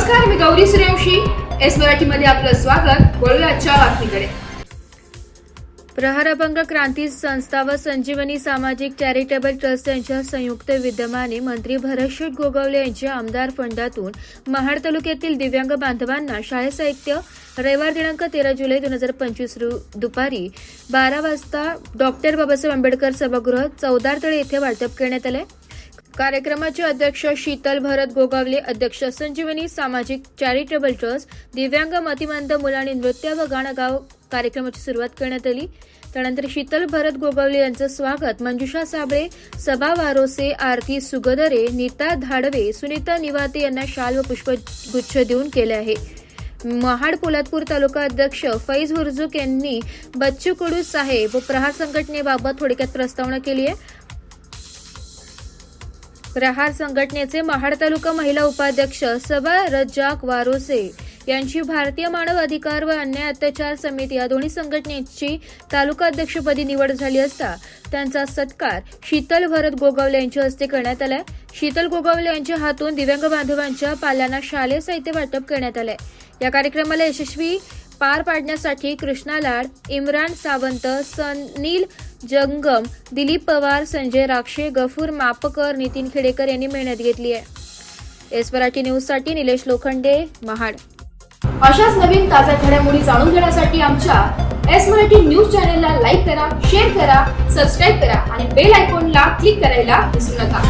नमस्कार, मी गौरी सूर्यवंशी. एस मराठीमध्ये आपलं स्वागत. वळूया आजच्या बातमीकडे. प्रहार अभंग क्रांती संस्था व संजीवनी सामाजिक चॅरिटेबल ट्रस्ट यांच्या संयुक्त विद्यमाने मंत्री भरतशेठ गोगावले यांच्या आमदार फंडातून महाड तालुक्यातील दिव्यांग बांधवांना शाळेत साहित्य रविवार दिनांक 13 जुलै 2025 दुपारी 12 वाजता डॉक्टर बाबासाहेब आंबेडकर सभागृह चौदारतळे येथे वाटप करण्यात आले. कार्यक्रमाचे अध्यक्ष शीतल भरत गोगावले, अध्यक्ष संजीवनी सामाजिक चॅरिटेबल ट्रस्ट, दिव्यांग मतिमंद मुलांनी नृत्य व गाणगाव कार्यक्रमाची सुरुवात करण्यात आली. त्यानंतर शीतल भरत गोगावले यांचं स्वागत मंजुषा साबळे, सबा वारोसे, आरती सुगदरे, नीता धाडवे, सुनीता निवाते यांना शाल व पुष्पगुच्छ देऊन केले आहे. महाड पोलादपूर तालुका अध्यक्ष फैज हुर्जुक यांनी बच्चू कडू साहेब व प्रहार संघटनेबाबत थोडक्यात प्रस्तावना केली आहे. प्रहार संघटनेचे महाड तालुका महिला उपाध्यक्ष सबा रज्जाक वारोसे यांची भारतीय मानव अधिकार व अन्याय अत्याचार समिती या दोन्ही संघटनेची तालुका अध्यक्षपदी निवड झाली असता त्यांचा सत्कार शीतल भरत गोगावले यांच्या हस्ते करण्यात आलाय. शीतल गोगावले यांच्या हातून दिव्यांग बांधवांच्या पाल्यांना शालेय साहित्य वाटप करण्यात आलंय. या कार्यक्रमाला यशस्वी पार पाडण्यासाठी कृष्णा लाड, इम्रान सावंत, सनील जंगम, दिलीप पवार, संजय राक्षे, गफूर मापकर, नितीन खेडेकर यांनी मेहनत घेतली आहे. एस मराठी न्यूजसाठी निलेश लोखंडे, महाड. अशाच नवीन ताज्या घडामोडी जाणून घेण्यासाठी आमच्या एस मराठी न्यूज चॅनलला लाईक करा, शेअर करा, सबस्क्राईब करा आणि बेल आयकॉनला क्लिक करायला विसरू नका.